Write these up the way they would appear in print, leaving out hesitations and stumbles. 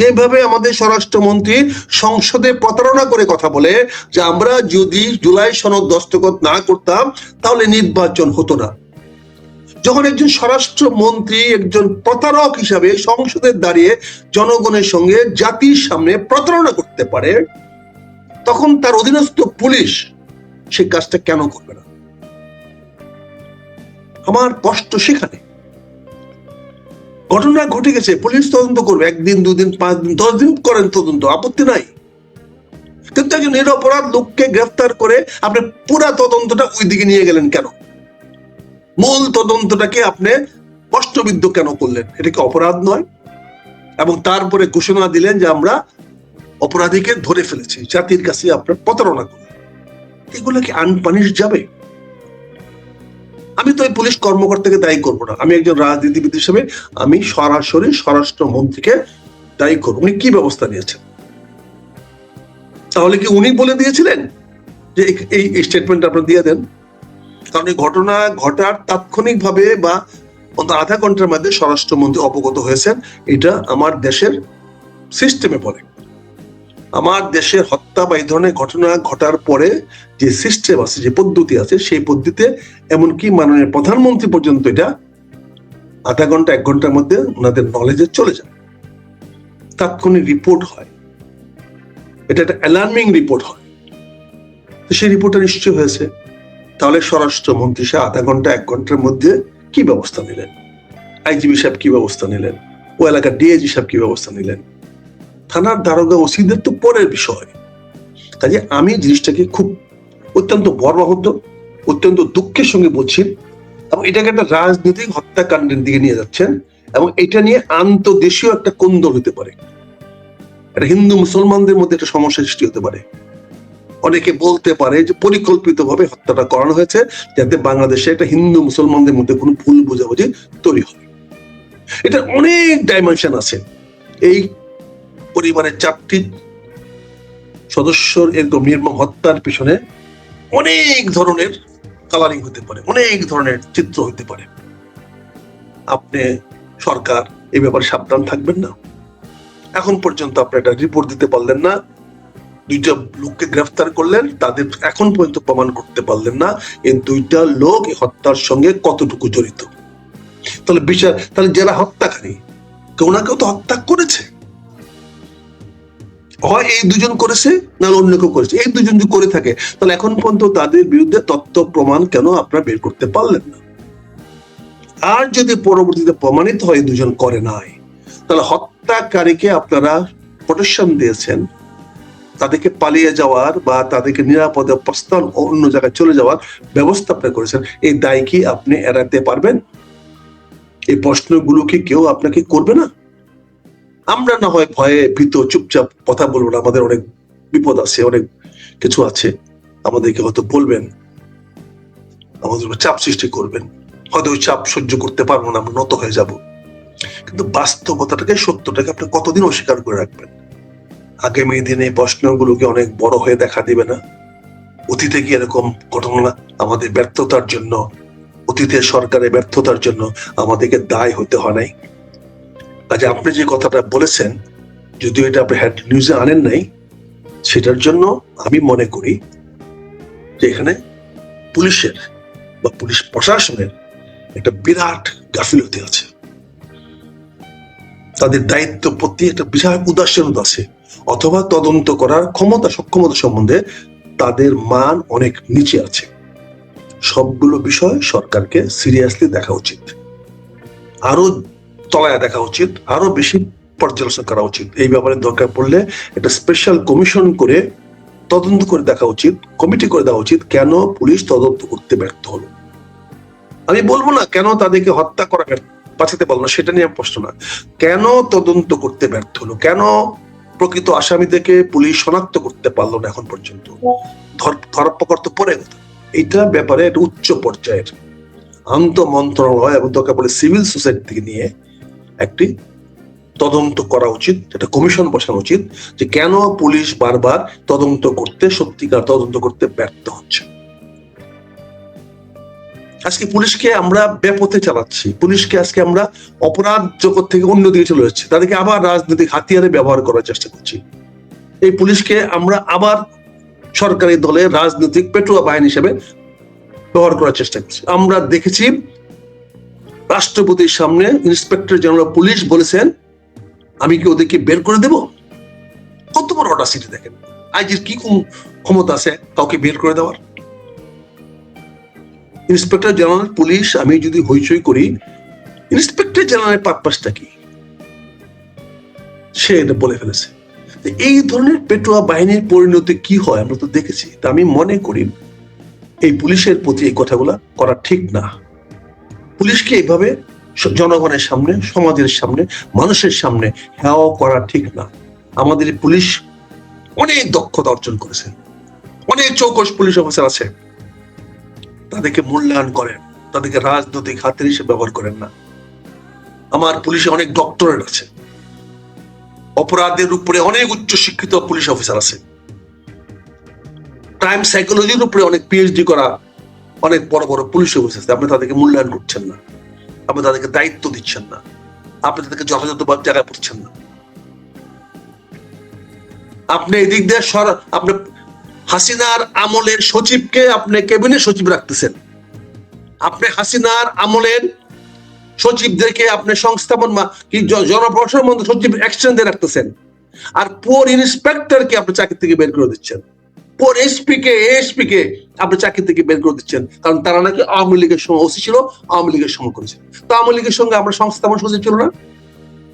যেভাবে আমাদের স্বরাষ্ট্রমন্ত্রী সংসদে প্রতারণা করে কথা বলে যে আমরা যদি জুলাই সনদ দস্তখত না করতাম তাহলে নির্বাচন হতো না। যখন একজন স্বরাষ্ট্রমন্ত্রী একজন প্রতারক হিসাবে সংসদে দাঁড়িয়ে জনগণের সঙ্গে জাতির সামনে প্রতারণা করতে পারে, তখন তার অধীনস্থ পুলিশ সেই কাজটা কেন করবে না? আমার কষ্ট সেখানে। ঘটনা ঘটে গেছে, পুলিশ তদন্ত করবে, 1 দিন 2 দিন 5 দিন 10 দিন করেন তদন্ত, আপত্তি নাই। কিন্তু একজন নিরপরাধ লোককে গ্রেফতার করে আপনি পুরা তদন্তটা ওই দিকে নিয়ে গেলেন কেন? মূল তদন্তটাকে আপনি প্রশ্নবিদ্ধ কেন করলেন? এটা কি অপরাধ নয়? এবং তারপরে ঘোষণা দিলেন যে আমরা অপরাধীকে ধরে ফেলেছি, জাতির কাছে আপনার প্রতারণা করলেন। এগুলো কি আনপানিশ যাবে? আমি তো এই পুলিশ কর্মকর্তাকে দায়ী করবো না, আমি একজন রাজনীতিবিদ হিসেবে আমি সরাসরি স্বরাষ্ট্রমন্ত্রীকে দায়ী করবো। উনি কি ব্যবস্থা নিয়েছেন? তাহলে কি উনি বলে দিয়েছিলেন যে এই স্টেটমেন্ট আপনারা দিয়ে দেন? কারণ এই ঘটনা ঘটার তাৎক্ষণিকভাবে বা আধা ঘন্টার মধ্যে স্বরাষ্ট্রমন্ত্রী অবগত হয়েছেন, এটা আমার দেশের সিস্টেমে পড়ে। আমার দেশের হত্যা বা এই ধরনের ঘটনা ঘটার পরে যে সিস্টেম আছে, যে পদ্ধতি আছে, সেই পদ্ধতিতে এমনকি মাননীয় প্রধানমন্ত্রী পর্যন্ত এটা আধা ঘন্টা 1 ঘন্টার মধ্যে ওনাদের নলেজে চলে যায়, তাৎক্ষণিক রিপোর্ট হয়, এটা একটা অ্যালার্মিং রিপোর্ট হয়। তো সেই রিপোর্টটা নিশ্চয় হয়েছে। তাহলে স্বরাষ্ট্রমন্ত্রী সে আধা ঘন্টা 1 ঘন্টার মধ্যে কি ব্যবস্থা নিলেন? আইজিবি সাহেব কি ব্যবস্থা নিলেন? ও এলাকার ডিআইজি সাহেব কি ব্যবস্থা নিলেন? থানার দারোগা ওসিদের তো পরের বিষয়। কাজে আমি জিনিসটাকে খুব অত্যন্ত মর্মাহত, অত্যন্ত দুঃখের সঙ্গে বলছি, এবং এটাকে একটা রাজনৈতিক হত্যাকাণ্ডের দিকে নিয়ে যাচ্ছেন, এবং এটা নিয়ে আন্তদেশীয় একটা কোন্দল হতে পারে, এটা হিন্দু মুসলমানদের মধ্যে একটা সমস্যা সৃষ্টি হতে পারে। অনেকে বলতে পারে যে পরিকল্পিতভাবে হত্যাটা করানো হয়েছে যাতে বাংলাদেশে একটা হিন্দু মুসলমানদের মধ্যে কোনো ভুল বোঝাবুঝি তৈরি হয়। এটা অনেক ডাইমেনশন আছে। এই পরিবারের 4টি সদস্যর এরকম নির্মম হত্যার পিছনে অনেক ধরনের কালারিং হতে পারে, অনেক ধরনের চিত্র হতে পারে। আপনি সরকার এই ব্যাপারে সাবধান থাকবেন না? এখন পর্যন্ত আপনি একটা রিপোর্ট দিতে পারলেন না, 2টা লোককে গ্রেফতার করলেন, তাদের এখন পর্যন্ত প্রমাণ করতে পারলেন না এই 2টা লোক এই হত্যার সঙ্গে কতটুকু জড়িত। তাহলে বিচার, তাহলে যারা হত্যাকারী কেউ না কেউ তো হত্যা করেছে, হয় এই 2জন করেছে না অন্য কেউ করেছে। এই 2জন যদি করে থাকে তাহলে এখন পর্যন্ত তাদের বিরুদ্ধে তথ্য প্রমাণ কেন আপনারা বের করতে পারলেন না? আর যদি পরবর্তীতে প্রমাণিত হয় 2জন করে নাই, তাহলে হত্যাকারীকে আপনারা প্রোটেকশন দিয়েছেন, তাদেরকে পালিয়ে যাওয়ার বা তাদেরকে নিরাপদে প্রস্থান অন্য জায়গায় চলে যাওয়ার ব্যবস্থা আপনি করেছেন। এই দায় কি আপনি এড়াতে পারবেন? এই প্রশ্নগুলো কি কেউ আপনাকে করবে না? আমরা না হয় ভয়ে ভীত চুপচাপ কথা বলবো না, আমাদের অনেক বিপদ আছে, অনেক কিছু আছে, আমাদেরকে হয়তো বলবেন, আমাদের চাপ সৃষ্টি করবেন, হয়তো ওই চাপ সহ্য করতে পারবো না, আমরা নত হয়ে যাব। কিন্তু বাস্তবতাটাকে, সত্যটাকে আপনি কতদিন অস্বীকার করে রাখবেন? আগামী দিনে প্রশ্নগুলোকে অনেক বড় হয়ে দেখা দিবে না? অতীতে কি এরকম ঘটনা আমাদের ব্যর্থতার জন্য, অতীতের সরকারের ব্যর্থতার জন্য আমাদেরকে দায় হতে হয় নাই? কাজে আপনি যে কথাটা বলেছেন, যদিও এটা আপনি হেড নিউজে আনেন নাই, সেটার জন্য আমি মনে করি যে এখানে পুলিশের বা পুলিশ প্রশাসনের একটা বিরাট গাফিলতি আছে, তাদের দায়িত্ব প্রতি একটা বিশাল উদাসীনতা আছে, অথবা তদন্ত করার ক্ষমতা সক্ষমতা সম্বন্ধে তাদের মান অনেক নিচে আছে। সবগুলো বিষয় সরকারকে সিরিয়াসলি দেখা উচিত, আরো তলায় দেখা উচিত, আরো বেশি পর্যালোচনা করা উচিত। এই ব্যাপারে দরকার পড়লে একটা স্পেশাল কমিশন করে তদন্ত করে দেখা উচিত, কমিটি করে দেওয়া উচিত, কেন পুলিশ তদন্ত করতে ব্যর্থ হলো। আমি বলবো না কেন তাদেরকে হত্যা করা বাঁচাতে পারলো না, সেটা নিয়ে প্রশ্ন না, কেন তদন্ত করতে ব্যর্থ হলো, কেন প্রকৃত আসামিদেরকে পুলিশ শনাক্ত করতে পারলো না এখন পর্যন্ত, ধরপাকড় তো পরে কথা। এইটা ব্যাপারে একটা উচ্চ পর্যায়ের আন্তঃ মন্ত্রণালয় এবং দরকার পড়লে সিভিল সোসাইটি থেকে নিয়ে একটি তদন্ত করা উচিত, একটা কমিশন বসানো উচিত যে কেন পুলিশ বারবার তদন্ত করতে, সত্যিকার তদন্ত করতে ব্যর্থ হচ্ছে। আজকে পুলিশকে আমরা বেপথে চালাচ্ছি, পুলিশকে আজকে আমরা অপরাধ জগৎ থেকে অন্যদিকে চলে যাচ্ছি, তাদেরকে আবার রাজনৈতিক হাতিয়ারে ব্যবহার করার চেষ্টা করছি। এই পুলিশকে আমরা আবার সরকারি দলের রাজনৈতিক পেটুয়া বাহিনী হিসেবে ব্যবহার করার চেষ্টা করছি। আমরা দেখেছি রাষ্ট্রপতির সামনে ইন্সপেক্টর জেনারেল পুলিশ বলেছেন, আমি কি ওদেরকে বের করে দেব? কত বড় অডাসিটি দেখেন! আইজির কি ক্ষমতা আছে কাউকে বের করে দেওয়ার? ইন্সপেক্টর জেনারেল পুলিশ, আমি যদি হইচই করি, ইন্সপেক্টর জেনারেলের পারপাসটা কি সে এটা বলে ফেলেছে। এই ধরনের পেটুয়া বাহিনীর পরিণতি কি হয় আমরা তো দেখেছি। তা আমি মনে করি এই পুলিশের প্রতি এই কথাগুলা করা ঠিক না। পুলিশকে এইভাবে জনগণের সামনে, সমাজের সামনে, মানুষের সামনে হেয় করা ঠিক না। আমাদের পুলিশ অনেক দক্ষতা অর্জন করেছে, অনেক চৌকস পুলিশ অফিসার আছে, তাদেরকে মূল্যায়ন করেন, তাদেরকে রাজনৈতিক হাতিয়ার হিসেবে ব্যবহার করেন না। আমার পুলিশে অনেক ডক্টরেট আছে, অপরাধের উপরে অনেক উচ্চ শিক্ষিত পুলিশ অফিসার আছে, ক্রাইম সাইকোলজির উপরে অনেক পিএইচডি করা অনেক বড় বড় পুলিশ অফিসার আছে। আপনি তাদেরকে মূল্যায়ন করছেন না, আপনি তাদেরকে দায়িত্ব দিচ্ছেন না, আপনি তাদেরকে যথাযথ জায়গায় পড়ছেন না। আপনি এদিক দিয়ে আপনি হাসিনার আমলের সচিবকে আপনি ক্যাবিনেট সচিব রাখতেছেন, আপনি হাসিনার আমলের সচিবদেরকে আপনি সংস্থাপন কি জনপ্রশাসন মন্ত্রী সচিব এক্সচেঞ্জে রাখতেছেন, আর পুর ইন্সপেক্টরকে আপনি চাকরি থেকে বের করে দিচ্ছেন, পুর এসপি কে আপনি চাকরি থেকে বের করে দিচ্ছেন, কারণ তারা নাকি আওয়ামী লীগের সময় ওসি ছিল, আওয়ামী লীগের সময় করেছে। তো আওয়ামী লীগের সঙ্গে আমরা সংস্থাপন সচিব ছিল না,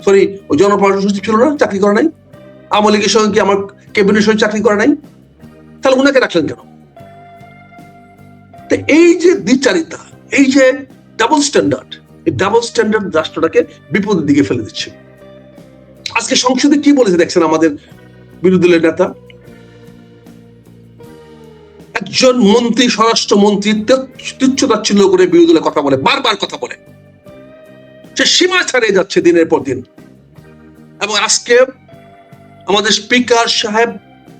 সরি ওই জনপ্রশাসন সচিব ছিল না, চাকরি করে নাই? আওয়ামী লীগের সঙ্গে কি আমার ক্যাবিনেট সচিব চাকরি করে নাই? তাহলে উনাকে রাখলেন কেন? এই যে দ্বিচারিতা, এই যে ডাবল স্ট্যান্ডার্ড, এই ডাবল স্ট্যান্ডার্ড রাষ্ট্রটাকে বিপদের দিকে ফেলে দিচ্ছে। আজকে সংসদে কি বলেছে দেখছেন আমাদের বিরোধী দলের নেতা? একজন মন্ত্রী, স্বরাষ্ট্রমন্ত্রী তুচ্ছ-তাচ্ছিল্য করে বিরোধী দলের কথা বলে, বারবার কথা বলে, সে সীমা ছাড়িয়ে যাচ্ছে দিনের পর দিন। এবং আজকে আমাদের স্পিকার সাহেব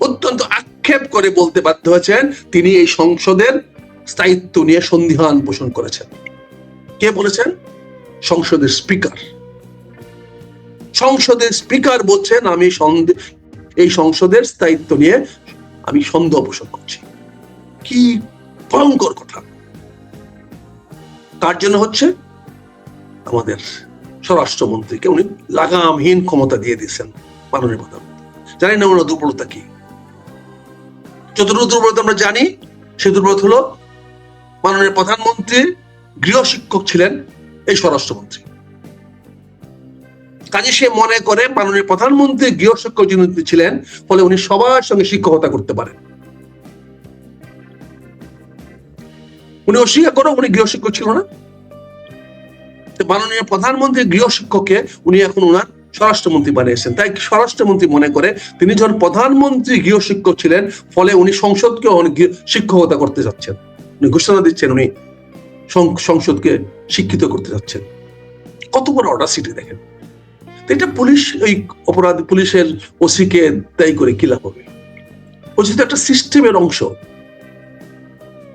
অত্যন্ত আক্ষেপ করে বলতে বাধ্য হয়েছেন তিনি এই সংসদের স্থায়িত্ব নিয়ে সন্দিহান পোষণ করেছেন। কে বলেছেন? সংসদের স্পিকার। সংসদের স্পিকার বলছেন আমি এই সংসদের স্থায়িত্ব নিয়ে আমি সন্দেহ পোষণ করছি। কি ভয়ঙ্কর কথা! তার জন্য হচ্ছে আমাদের স্বরাষ্ট্রমন্ত্রীকে উনি লাগামহীন ক্ষমতা দিয়ে দিয়েছেন মাননীয় প্রধানমন্ত্রী। জানি না ওনার দুর্বলতা কি, যতটুকু দুর্বলতা আমরা জানি, সে দুর্বলতা হলো মাননীয় প্রধানমন্ত্রীর গৃহশিক্ষক ছিলেন এই স্বরাষ্ট্রমন্ত্রী। কাজে সে মনে করে মাননীয় প্রধানমন্ত্রীর গৃহশিক্ষক যিনি ছিলেন, ফলে উনি সবার সঙ্গে শিক্ষকতা করতে পারেন। উনি অস্বীকার করো উনি গৃহশিক্ষক ছিল না। মাননীয় প্রধানমন্ত্রীর গৃহশিক্ষককে উনি এখন ওনার স্বরাষ্ট্রমন্ত্রী বানিয়েছেন। তাই স্বরাষ্ট্রমন্ত্রী মনে করে তিনি যখন প্রধানমন্ত্রী গৃহশিক্ষক ছিলেন, ফলে উনি সংসদকে শিক্ষকতা করতে যাচ্ছেন, উনি ঘোষণা দিচ্ছেন উনি সংসদকে শিক্ষিত করতে যাচ্ছেন। কত বড় অডাসিটি দেখেন! এটা পুলিশ, ওই অপরাধ পুলিশের ওসিকে দায়ী করে কি লাভ হবে? ওসি তো একটা সিস্টেমের অংশ,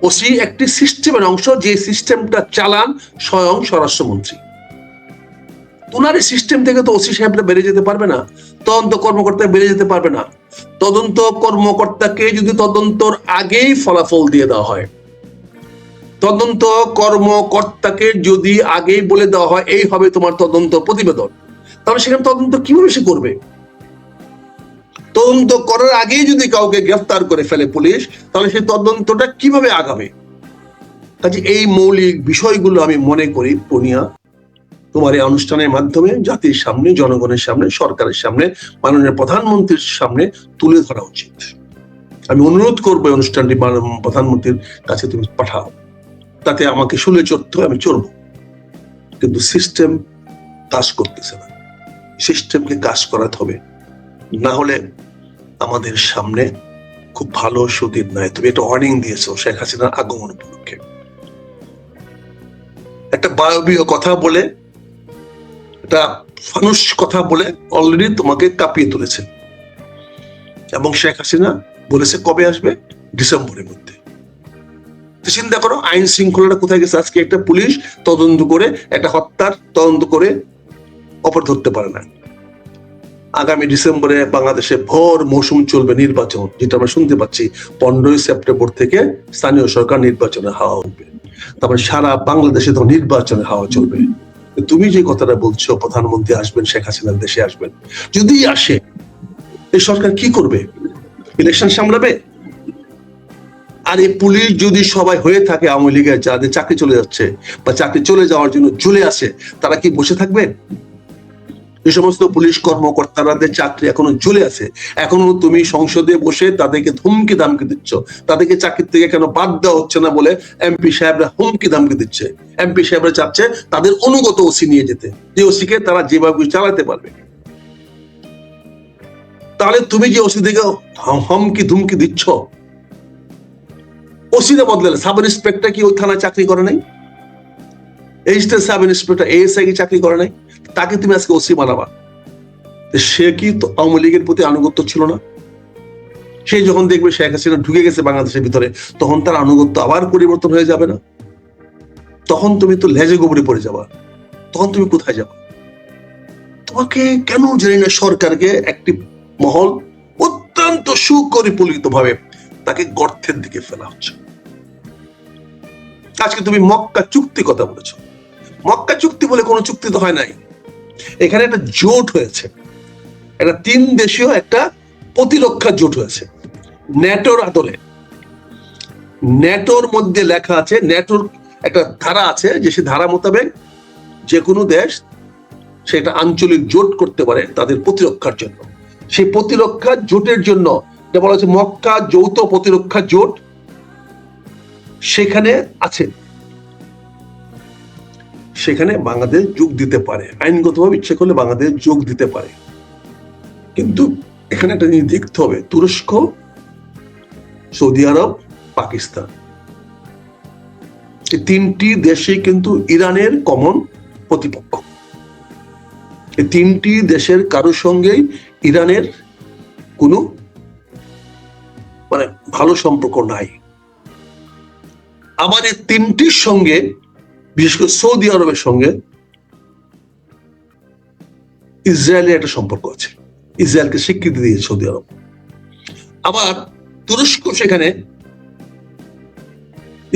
ওসি একটি সিস্টেমের অংশ, যে সিস্টেমটা চালান স্বয়ং স্বরাষ্ট্রমন্ত্রী। ওনার এই সিস্টেম থেকে তো ওসি সাহেবরা বেড়ে যেতে পারবে না, তদন্ত কর্মকর্তা বেড়ে যেতে পারবে না। তদন্ত কর্মকর্তাকে যদি তদন্তর আগেই ফলাফল দিয়ে দেওয়া হয়, তদন্ত কর্মকর্তাকে যদি আগেই বলে দেওয়া হয় এই হবে তোমার তদন্ত প্রতিবেদন, তাহলে সেখানে তদন্ত কিভাবে সে করবে? তদন্ত করার আগেই যদি কাউকে গ্রেফতার করে ফেলে পুলিশ, তাহলে সেই তদন্তটা কিভাবে আগাবে? কাজে এই মৌলিক বিষয়গুলো আমি মনে করি পুনিয়া তোমার এই অনুষ্ঠানের মাধ্যমে জাতির সামনে, জনগণের সামনে, সরকারের সামনে, মাননীয় প্রধানমন্ত্রীর সামনে তুলে ধরা উচিত। আমি অনুরোধ করবো অনুষ্ঠানটি প্রধানমন্ত্রীর কাছে তুমি পাঠাও, তাতে আমাকে শুলে চড়তে হয়, আমি চড়বো, কিন্তু সিস্টেম কাজ করতেছে না। সিস্টেমকে কাজ করাতে হবে, না হলে আমাদের সামনে খুব ভালো সুদিন নাই। তুমি একটা ওয়ার্নিং দিয়েছো শেখ হাসিনার আগমন উপলক্ষে, একটা বায়বীয় কথা বলে, একটা ফানুস কথা বলে অলরেডি তোমাকে কাঁপিয়ে তুলেছে। এবং শেখ হাসিনা বলেছে কবে আসবে? ডিসেম্বরের মধ্যে। চিন্তা করো আইন শৃঙ্খলাটা কোথায় গেছে। আজকে একটা পুলিশ তদন্ত করে একটা হত্যার তদন্ত করে অপরাধ ধরতে পারে না। আগামী ডিসেম্বরে বাংলাদেশে ভোর মৌসুম চলবে নির্বাচন, যেটা আমরা শুনতে পাচ্ছি 15ই সেপ্টেম্বর থেকে স্থানীয় সরকার নির্বাচনে হাওয়া উঠবে। তারপরে সারা বাংলাদেশে তো নির্বাচনে হাওয়া চলবে। তুমি যে কথাটা বলছো প্রধানমন্ত্রী আসবেন, শেখ হাসিনা দেশে আসবেন, যদি আসে এই সরকার কি করবে? ইলেকশন সামলাবে? আর এই পুলিশ যদি সবাই হয়ে থাকে আওয়ামী লীগের, যাদের চাকরি চলে যাচ্ছে বা চাকরি চলে যাওয়ার জন্য চলে আসে, তারা কি বসে থাকবে? যে সমস্ত পুলিশ কর্মকর্তাদের চাকরি এখনো চলে আছে, এখনো তুমি সংসদে বসে তাদেরকে হুমকি দামকি দিচ্ছ, তাদেরকে চাকরি থেকে কেন বাদ দেওয়া হচ্ছে না বলে এমপি সাহেবরা হুমকি দামকি দিচ্ছে। এমপি সাহেবরা চাচ্ছে তাদের অনুগত ওসি নিয়ে যেতে, যে ওসিকে তারা যেভাবে চালাতে পারবে। তাহলে তুমি যে ওসি থেকে হুমকি ধুমকি দিচ্ছ, ওসিটা বদলালে সাব ইন্সপেক্টর কি ওই থানায় চাকরি করে নাই? এসিস্ট্যান্ট সাব ইন্সপেক্টর এএসআই কি চাকরি করে নাই? তাকে তুমি আজকে ওসি বানাবা? সে কি আওয়ামী লীগের প্রতি আনুগত্য ছিল না? সে যখন দেখবে শেখ হাসিনা ঢুকে গেছে বাংলাদেশের ভিতরে, তখন তার আনুগত্য আবার পরিবর্তন হয়ে যাবে না? তখন তুমি তো লেজে গোবরে পড়ে যাবা। তখন তুমি কোথায় যাবা? তোমাকে কেন জানি না সরকারকে একটি মহল অত্যন্ত সুপরিকল্পিত ভাবে তাকে গর্তের দিকে ফেলা হচ্ছে। আজকে তুমি মক্কা চুক্তি কথা বলেছ। মক্কা চুক্তি বলে কোনো চুক্তি তো হয় নাই। এখানে একটা জোট হয়েছে, একটা 3 দেশীয় একটা প্রতিরক্ষা জোট হয়েছে ন্যাটোর আদলে। ন্যাটোর মধ্যে লেখা আছে, ন্যাটোর একটা ধারা আছে যে সে ধারা মোতাবেক যে কোনো দেশ সেটা আঞ্চলিক জোট করতে পারে তাদের প্রতিরক্ষার জন্য। সেই প্রতিরক্ষা জোটের জন্য যেটা বলা হচ্ছে মক্কা যৌথ প্রতিরক্ষা জোট, সেখানে আছে, সেখানে বাংলাদেশ যোগ দিতে পারে, আইনগতভাবে ইচ্ছে করলে বাংলাদেশ যোগ দিতে পারে। কিন্তু এখানে একটা জিনিস দেখতে হবে, তুরস্ক, সৌদি আরব, পাকিস্তান, এই 3টি দেশই কিন্তু ইরানের কমন প্রতিপক্ষ। এই 3টি দেশের কারোর সঙ্গেই ইরানের কোনো ভালো সম্পর্ক নাই। আবার এই 3টির সঙ্গে, বিশেষ করে সৌদি আরবের সঙ্গে ইসরায়েলের একটা সম্পর্ক আছে, ইসরায়েলকে স্বীকৃতি দিয়েছে সৌদি আরব। আবার তুরস্ক সেখানে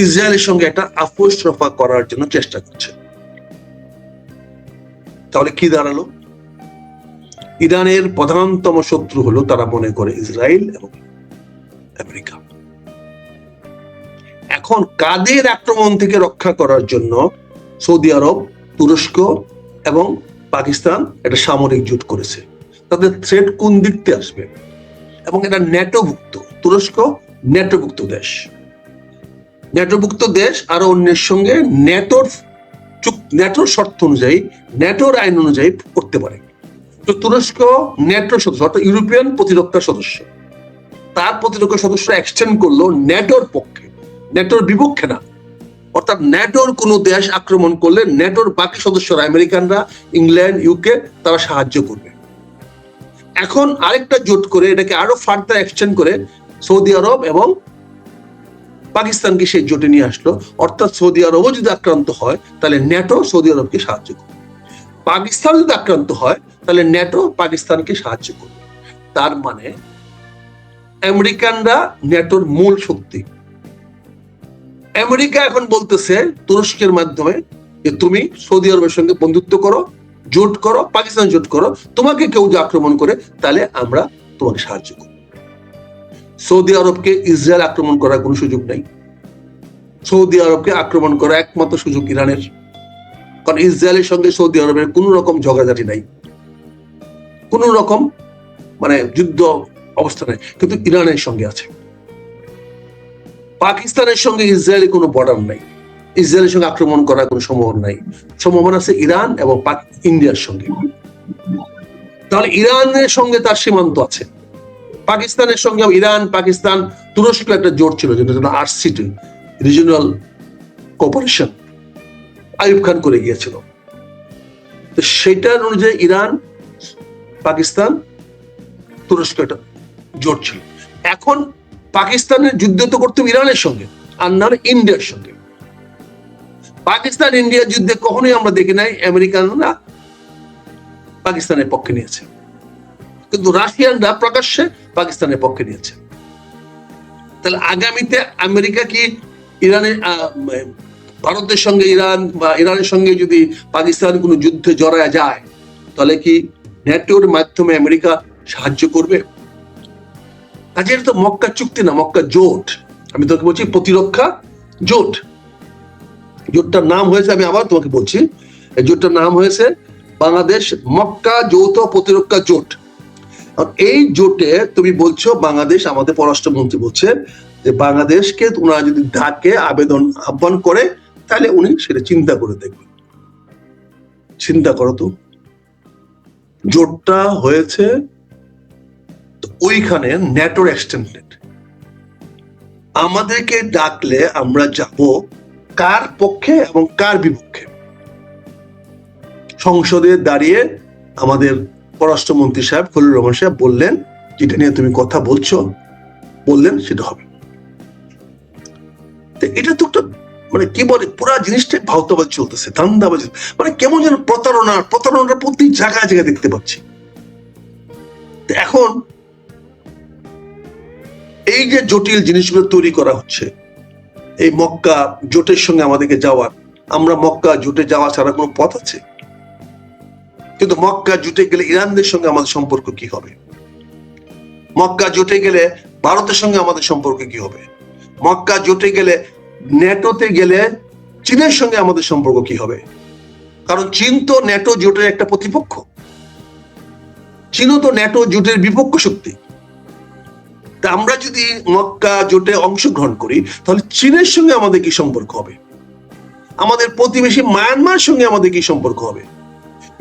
ইসরায়েলের সঙ্গে একটা আপোষ রফা করার জন্য চেষ্টা করছে। তাহলে কি দাঁড়ালো? ইরানের প্রধানতম শত্রু হলো, তারা মনে করে, ইসরায়েল এবং আমেরিকা। এখন কাদের আক্রমণ থেকে রক্ষা করার জন্য সৌদি আরব, তুরস্ক এবং পাকিস্তান একটা সামরিক জোট করেছে। তাদের থ্রেট কোন দিক থেকে আসবে? এবং এটা ন্যাটোভুক্ত, তুরস্ক ন্যাটোভুক্ত দেশ। ন্যাটোভুক্ত দেশ আর অন্যের সঙ্গে ন্যাটোর শর্ত অনুযায়ী, ন্যাটোর আইন অনুযায়ী করতে পারে। তো তুরস্ক ন্যাটোর সদস্য, অর্থাৎ ইউরোপিয়ান প্রতিরক্ষা সদস্য, তার প্রতিরক্ষা সদস্য এক্সটেন্ড করলো ন্যাটোর পক্ষে, ন্যাটোর বিপক্ষে না। অর্থাৎ ন্যাটোর কোনো দেশ আক্রমণ করলে ন্যাটোর বাকি সদস্যরা, আমেরিকানরা, ইংল্যান্ড, ইউকে, তারা সাহায্য করবে। এখন আরেকটা জোট করে এটাকে আরো ফার্দার এক্সটেন্ড করে সৌদি আরব এবং পাকিস্তানকে সেই জোটে নিয়ে আসলো। অর্থাৎ সৌদি আরবও যদি আক্রান্ত হয় তাহলে ন্যাটো সৌদি আরবকে সাহায্য করবে, পাকিস্তান যদি আক্রান্ত হয় তাহলে ন্যাটো পাকিস্তানকে সাহায্য করবে। তার মানে আমেরিকানরা ন্যাটোর মূল শক্তি। আমেরিকা এখন বলতেছে তুরস্কের মাধ্যমে যে তুমি সৌদি আরবের সঙ্গে বন্ধুত্ব করো, জোট করো, পাকিস্তান জোট করো, তোমাকে কেউ যে আক্রমণ করে তাহলে আমরা তোমাকে সাহায্য করব। সৌদি আরবকে ইসরায়েল আক্রমণ করার কোনো সুযোগ নাই। সৌদি আরবকে আক্রমণ করার একমাত্র সুযোগ ইরানের, কারণ ইসরায়েলের সঙ্গে সৌদি আরবের কোন রকম ঝগড়াঝাটি নাই, কোন রকম যুদ্ধ অবস্থা নাই, কিন্তু ইরানের সঙ্গে আছে। পাকিস্তানের সঙ্গে ইসরায়েলের কোনো বর্ডার নাই, ইসরায়েলের সঙ্গে আক্রমণ করার কোনো সম্ভাবনা নাই। সম্ভাবনা আছে ইরান এবং ইন্ডিয়ার সঙ্গে। তাহলে ইরানের সঙ্গে তার সীমান্ত আছে, পাকিস্তানের সঙ্গে ইরান, পাকিস্তান, তুরস্ক একটা জোট ছিল যেটা RCT, regional cooperation, Ayub Khan করে গিয়েছিল। তো সেটার অনুযায়ী ইরান, পাকিস্তান, তুরস্ক একটা জোট ছিল। এখন পাকিস্তানের যুদ্ধ তো করতে ইরানের সঙ্গে, আর না ইন্ডিয়ার সঙ্গে। পাকিস্তান ইন্ডিয়া যুদ্ধে কখনোই আমরা দেখি নাই আমেরিকানরা পাকিস্তানের পক্ষে নিয়েছে, কিন্তু রাশিয়ানরা প্রকাশ্যে পাকিস্তানের পক্ষে নিয়েছে। তাহলে আগামীতে আমেরিকা কি ইরানের ভারতের সঙ্গে ইরান বা ইরানের সঙ্গে যদি পাকিস্তান কোনো যুদ্ধে জড়ায় যায়, তাহলে কি ন্যাটোর মাধ্যমে আমেরিকা সাহায্য করবে? কাজে এটা তো মক্কা চুক্তি না, মক্কা জোট। আমি তোকে বলছি প্রতিরক্ষা জোট। জোটটার নাম হয়েছে, আমি আবার তোমাকে বলছি, এই জোটটার নাম হয়েছে বাংলাদেশ মক্কা যৌথ প্রতিরক্ষা জোট। এই জোটে তুমি বলছো বাংলাদেশ, আমাদের পররাষ্ট্রমন্ত্রী বলছে যে বাংলাদেশকে ওনারা যদি ডাকে আহ্বান করে, তাহলে উনি সেটা চিন্তা করে দেখবেন। চিন্তা করো তো, জোটটা হয়েছে ওইখানে ন্যাটোর এক্সটেন্ডেড। আমাদেরকে ডাকলে আমরা যাব কার পক্ষে এবং কার বিপক্ষে? সংসদে দাঁড়িয়ে আমাদের পররাষ্ট্রমন্ত্রী সাহেব খলিলুর রহমান সাহেব বললেন, যেটা নিয়ে তুমি কথা বলছো, বললেন সেটা হবে। এটা তো একটা মানে কি বলে, পুরা জিনিসটাই ভাওতাবাজ চলতেছে, ধান্দাবাজ, মানে কেমন যেন প্রতারণার প্রতি জায়গায় জায়গায় দেখতে পাচ্ছি। এখন এই যে জটিল জিনিসগুলো তৈরি করা হচ্ছে, এই মক্কা জোটের সঙ্গে আমাদেরকে যাওয়ার, আমরা মক্কা জোটে যাওয়া ছাড়া কোনো পথ আছে? কিন্তু মক্কা জোটে গেলে ইরানদের সঙ্গে আমাদের সম্পর্ক কি হবে? মক্কা জোটে গেলে ভারতের সঙ্গে আমাদের সম্পর্ক কি হবে? মক্কা জোটে গেলে, ন্যাটোতে গেলে চীনের সঙ্গে আমাদের সম্পর্ক কি হবে? কারণ চীন তো ন্যাটো জোটের একটা প্রতিপক্ষ, চীনও তো ন্যাটো জোটের বিপক্ষ শক্তি। তা আমরা যদি মক্কা জোটে অংশগ্রহণ করি, তাহলে চীনের সঙ্গে আমাদের কি সম্পর্ক হবে? আমাদের প্রতিবেশী মায়ানমার সঙ্গে আমাদের কি সম্পর্ক হবে?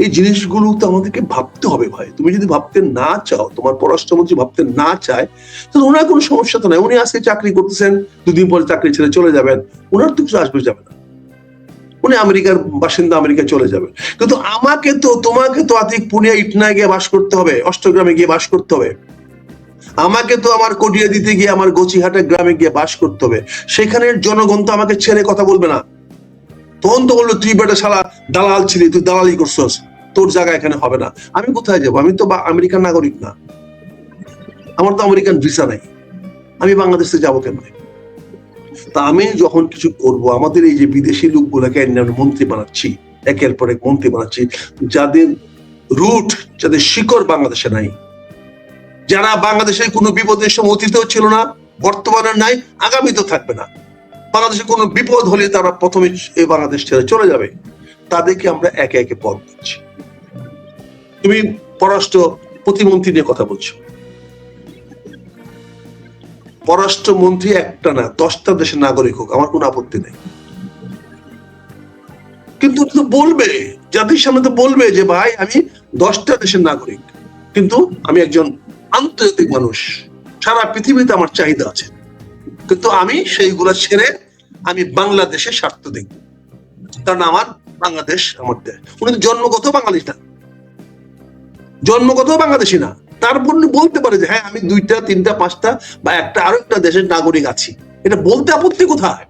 এই জিনিসগুলো তো আমাদেরকে ভাবতে হবে ভাই। তুমি যদি ভাবতে না চাও, তোমার পররাষ্ট্রমন্ত্রী ভাবতে না চায়, তাহলে ওনার কোনো সমস্যা তো নাই। উনি আজকে চাকরি করতেছেন, দুদিন পরে চাকরি ছেড়ে চলে যাবেন, ওনার তো কিছু আসবে যাবে না, উনি আমেরিকার বাসিন্দা, আমেরিকা চলে যাবেন। কিন্তু আমাকে তো, তোমাকে তো আতিক পুনিয়া ইটনায় গিয়ে বাস করতে হবে, অষ্টগ্রামে গিয়ে বাস করতে হবে, আমাকে তো আমার কটিয়া দিতে গিয়ে আমার গচিহাটা গ্রামে গিয়ে বাস করতে হবে। সেখানের জনগণ তো আমাকে ছেড়ে কথা বলবে না। তখন তো বললো, তুই বেটা শালা দালাল ছিলি, তুই দালালি করছস, তোর জায়গা এখানে হবে না। আমি কোথায় যাবো? আমি তো আমেরিকান নাগরিক না, আমার তো আমেরিকান ভিসা নাই, আমি বাংলাদেশে যাবো কেন? তা আমি যখন কিছু করব, আমাদের এই যে বিদেশি লোকগুলোকে মন্ত্রী বানাচ্ছি, একের পর এক মন্ত্রী বানাচ্ছি, যাদের রুট, যাদের শিকড় বাংলাদেশে নাই, যারা বাংলাদেশের কোনো বিপদের সময় অতীতেও ছিল না, বর্তমানে নাই, আগামীতেও থাকবে না, বাংলাদেশে কোনো বিপদ হলে তারা প্রথমে এই বাংলাদেশ ছেড়ে চলে যাবে, তাদেরকে আমরা একে একে পথ দিচ্ছি। তুমি পররাষ্ট্র প্রতিমন্ত্রী নিয়ে কথা বলছো, পররাষ্ট্রমন্ত্রী একটা না 10টা দেশের নাগরিক হোক, আমার কোনো আপত্তি নেই, কিন্তু বলবে, জাতির সামনে তো বলবে যে ভাই আমি 10টা দেশের নাগরিক, কিন্তু আমি একজন আন্তর্জাতিক মানুষ, সারা পৃথিবীতে আমার চাহিদা আছে, কিন্তু আমি সেইগুলা ছেড়ে আমি বাংলাদেশের স্বার্থ দেখব, কারণ আমার বাংলাদেশ আমার দেশ। উনি তো জন্মগত বাঙালি না, জন্মগত বাংলাদেশি না, তারপর বলতে পারে যে হ্যাঁ আমি 2টা 3টা 5টা বা একটা আরো একটা দেশের নাগরিক আছি। এটা বলতে আপত্তি কোথায়?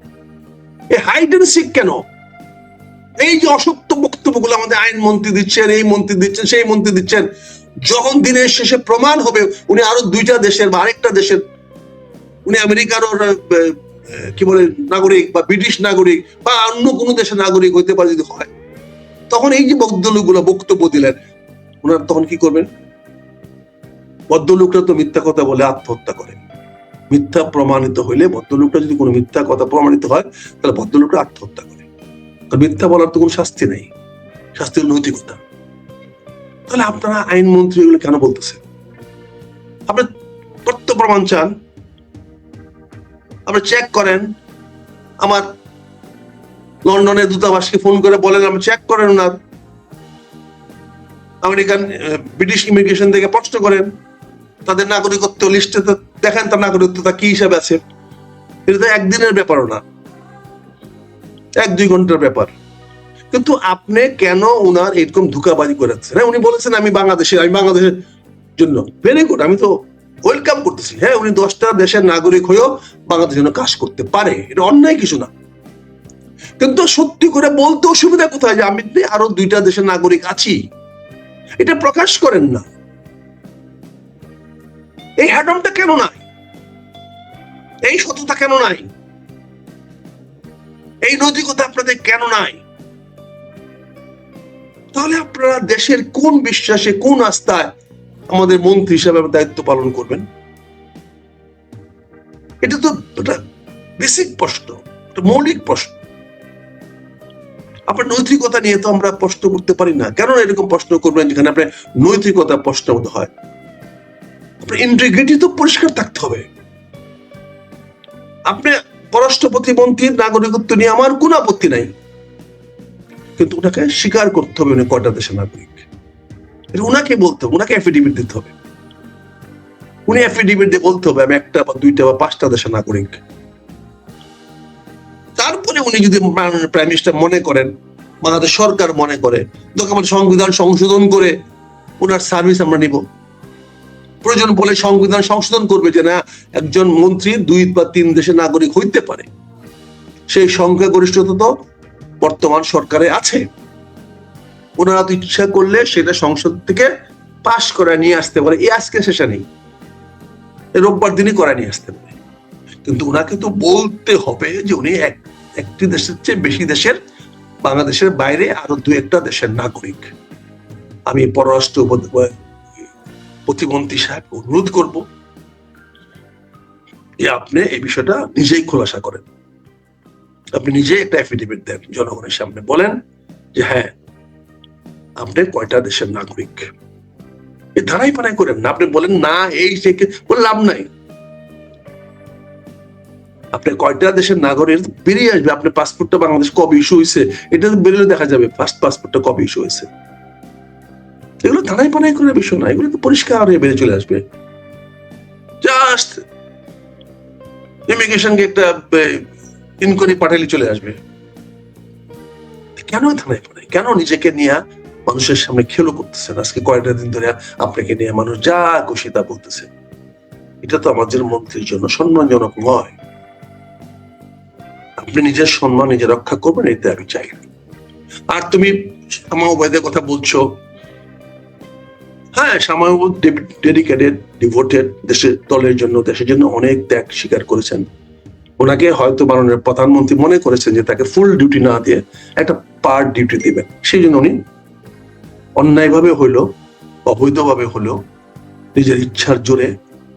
এই হাইড এন্ড সিক কেন? এই যে অসত্য বক্তব্যগুলো আমাদের আইনমন্ত্রী দিচ্ছেন, এই মন্ত্রী দিচ্ছেন, সেই মন্ত্রী দিচ্ছেন, যখন দিনের শেষে প্রমাণ হবে উনি আরো 2টা দেশের বা আরেকটা দেশের, উনি আমেরিকার কি বলে নাগরিক বা ব্রিটিশ নাগরিক বা অন্য কোনো দেশের নাগরিক হইতে পারে যদি হয়, তখন এই যে ভদ্রলোকগুলো বক্তব্য দিলেন, ওনারা তখন কি করবেন? ভদ্রলোকরা তো মিথ্যা কথা বলে আত্মহত্যা করে, মিথ্যা প্রমাণিত হইলে, ভদ্রলোকরা যদি কোনো মিথ্যা কথা প্রমাণিত হয়, তাহলে ভদ্রলোকরা আত্মহত্যা করে। মিথ্যা বলার তো কোনো শাস্তি নেই, শাস্তির নৈতিকতা। তাহলে আপনারা আইনমন্ত্রী এগুলো কেন বলতেছেন? আপনি তথ্য প্রমাণ চান, আপনি চেক করেন, আমার লন্ডনের দূতাবাসকে ফোন করে বলেন, আপনি চেক করেন, ওনার আমেরিকান ব্রিটিশ ইমিগ্রেশন থেকে প্রশ্ন করেন, তাদের নাগরিকত্ব লিস্টে দেখেন তার নাগরিকত্বটা কি হিসাবে আছে। এটা তো একদিনের ব্যাপারও না, 1-2 ঘন্টার ব্যাপার। কিন্তু আপনি কেন ওনার এরকম ধোঁকাবাজি করেছেন? উনি বলেছেন আমি বাংলাদেশের জন্য, ভেরি গুড, আমি তো ওয়েলকাম করতেছি। হ্যাঁ, উনি 10টা দেশের নাগরিক হয়েও বাংলাদেশের জন্য কাজ করতে পারে, এটা অন্যায় কিছু না। কিন্তু সত্যি করে বলতে অসুবিধা কোথায় যে আমি আরো 2টা দেশের নাগরিক আছি, এটা প্রকাশ করেন না। এই হ্যাডমটা কেন নাই? এই সততা কেন নাই? এই নৈতিকতা আপনাদের কেন নাই? তাহলে আপনারা দেশের কোন বিশ্বাসে, কোন আস্থায় আমাদের মন্ত্রী হিসাবে দায়িত্ব পালন করবেন? এটা তো বেসিক প্রশ্ন, মৌলিক প্রশ্ন। আপনার নৈতিকতা নিয়ে তো আমরা প্রশ্ন করতে পারি না। কেন এরকম প্রশ্ন করবেন যেখানে আপনার নৈতিকতা প্রশ্ন হয়? আপনার ইন্টিগ্রিটি তো পরিষ্কার থাকতে হবে। আপনি পররাষ্ট্র প্রতিমন্ত্রীর নাগরিকত্ব নিয়ে আমার কোন আপত্তি নাই, কিন্তু ওনাকে স্বীকার করতে হবে উনি কয়টা দেশের নাগরিক। উনাকে বলতে হবে, উনাকে অ্যাফিডেভিট দিতে হবে। উনি অ্যাফিডেভিট দিয়ে বলতে হবে আমি 1টা বা 2টা বা 5টা দেশের নাগরিক। তারপরে উনি যদি প্রাইম মিনিস্টার মনে করেন, বাংলাদেশ সরকার মনে করে, তখন সংবিধান সংশোধন করে ওনার সার্ভিস আমরা নিব। প্রয়োজন বলে সংবিধান সংশোধন করবে যে না, একজন মন্ত্রী 2 বা 3 দেশের নাগরিক হইতে পারে। সেই সংখ্যাগরিষ্ঠতা তো বর্তমান সরকারে আছে। ওনারা তো ইচ্ছা করলে সেটা সংসদ থেকে পাশ করে নিয়ে আসতে পারে। এই আজকে শেষে নেই, রোববার দিনই করে নিয়ে আসতে পারে। কিন্তু ওনাকে তো বলতে হবে যে উনি একটি দেশের চেয়ে বেশি দেশের, বাংলাদেশের বাইরে আরো 2-1টা দেশের নাগরিক। আমি পররাষ্ট্র প্রতিমন্ত্রী সাহেব অনুরোধ করব যে আপনি এই বিষয়টা নিজেই খোলাসা করেন। আপনি নিজেই একটা অ্যাফিডেভিট দেন, জনগণের সামনে বলেন যে হ্যাঁ আপনি কয়টা দেশের নাগরিক। এই ধারাই পানাই করেন না। আপনি বলেন না এই সে বলে লাভ নাই। আপনি কয়টা দেশের নাগরিক বেরিয়ে আসবে। আপনি পাসপোর্টটা বাংলাদেশ কবে ইস্যু হয়েছে এটা বেরিয়ে দেখা যাবে, ফার্স্ট পাসপোর্টটা কবে ইস্যু হয়েছে। এগুলো ধারাই পানাই করে বিষয় না, এগুলো তো পরিষ্কার হয়ে বেরিয়ে চলে আসবে। জাস্ট ইমিগ্রেশনকে একটা ইনকোয়ারি পাঠালে চলে আসবে। কেন ধারাই পানাই? কেন নিজেকে নিয়ে মানুষের সামনে খেলো করতেছেন? আজকে কয়েকটা দিন ধরে আপনাকে নিয়ে মানুষ যা খুশি তা বলতেছে। এটা তো আমাদের মন্ত্রীর জন্য সম্মানজনক নয়। আপনি নিজের সম্মান নিজে রক্ষা করবেন, এতে আমি চাই। আর তুমি শামা-ওবায়দের কথা বলছো, হ্যাঁ শামা-ওবায়দ ডেডিকেটেড, ডিভোটেড, দেশের দলের জন্য, দেশের জন্য অনেক ত্যাগ স্বীকার করেছেন। ওনাকে হয়তো মাননীয় প্রধানমন্ত্রী মনে করেছেন যে তাকে ফুল ডিউটি না দিয়ে একটা পার্ট ডিউটি দিবেন। সেই জন্য উনি অন্যায়ভাবে হইলো, অবৈধভাবে হলেও নিজের ইচ্ছার জোরে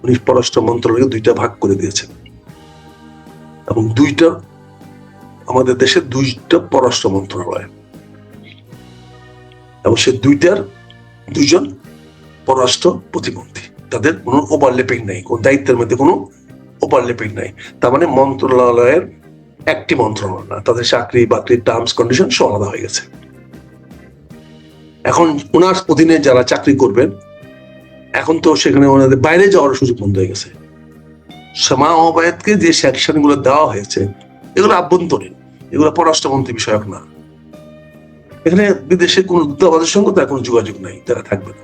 উনি পররাষ্ট্র মন্ত্রণালয়কে 2টা ভাগ করে দিয়েছেন। এবং আমাদের দেশের 2টা পররাষ্ট্র মন্ত্রণালয়, এবং সে 2টার 2জন পররাষ্ট্র প্রতিমন্ত্রী। তাদের কোনো ওভারল্যাপিং নাই, কোন দায়িত্বের মধ্যে কোনো ওভারল্যাপিং নাই। তার মানে মন্ত্রণালয়ের একটি মন্ত্রণালয় না, তাদের চাকরি বাকরি টার্মস কন্ডিশন সব আলাদা হয়ে গেছে। এখন ওনার অধীনে যারা চাকরি করবেন, এখন তো সেখানে ওনাদের বাইরে যাওয়ার সুযোগ বন্ধ হয়ে গেছে। শামা-ওবায়দকে যে সেকশন গুলো দেওয়া হয়েছে এগুলো আভ্যন্তরীণ, এগুলো পররাষ্ট্রমন্ত্রী বিষয়ক না। এখানে বিদেশে কোন দূতাবাসের সঙ্গে তার কোনো যোগাযোগ নাই, তারা থাকবে না।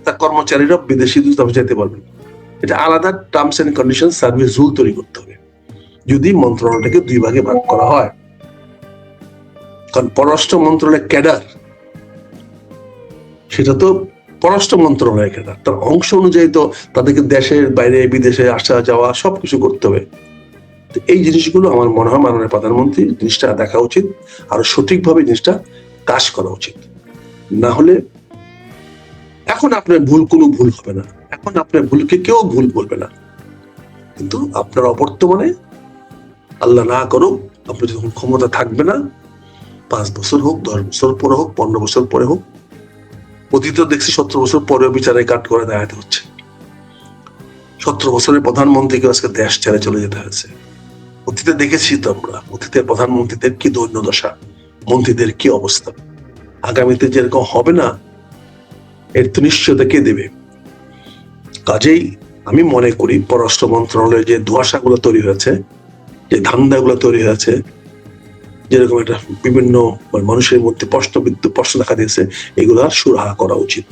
তার কর্মচারীরা বিদেশি দূতাবাসে যেতে পারবেন। এটা আলাদা terms and condition service rule তৈরি করতে হবে যদি মন্ত্রণালয়টাকে 2 ভাগে ভাগ করা হয়। কারণ পররাষ্ট্র মন্ত্রণালয়ের ক্যাডার সেটা তো পররাষ্ট্র মন্ত্রণালয়ের ক্যাডার, তার অংশ অনুযায়ী তো তাদেরকে দেশের বাইরে বিদেশে আসা যাওয়া সবকিছু করতে হবে। এই জিনিসগুলো আমার মনে হয় মাননীয় প্রধানমন্ত্রী জিনিসটা দেখা উচিত, আর সঠিকভাবে জিনিসটা কাজ করা উচিত। না হলে এখন আপনার কোনো ভুল হবে না, এখন আপনার ভুলকে কেউ ভুল বলবে না। কিন্তু আপনার অবর্তমানে আল্লাহ না করুক, আপনি যখন ক্ষমতা থাকবে না, 5 বছর হোক, 10 বছর পরে হোক, 15 বছর পরে হোক, অতীত দেখছি 17 বছর পরেও বিচারে কাট করে দেখাতে হচ্ছে। 17 বছরের প্রধানমন্ত্রীকে আজকে দেশ ছেড়ে চলে যেতে হয়েছে। অতীতে দেখেছি তো আমরা, অতীতের প্রধানমন্ত্রীদের কি দৈন্য দশা, মন্ত্রীদের কি অবস্থা। আগামীতে যেরকম হবে না এর তো নিশ্চয়তা কে দেবে? কাজেই আমি মনে করি পররাষ্ট্র মন্ত্রণালয়ে যে ধোঁয়াশাগুলো তৈরি হয়েছে, যে ধান্দাগুলো তৈরি হয়েছে, যেরকম একটা বিভিন্ন মানুষের মধ্যে প্রশ্ন দেখা দিয়েছে, এগুলা সুরাহা করা উচিত।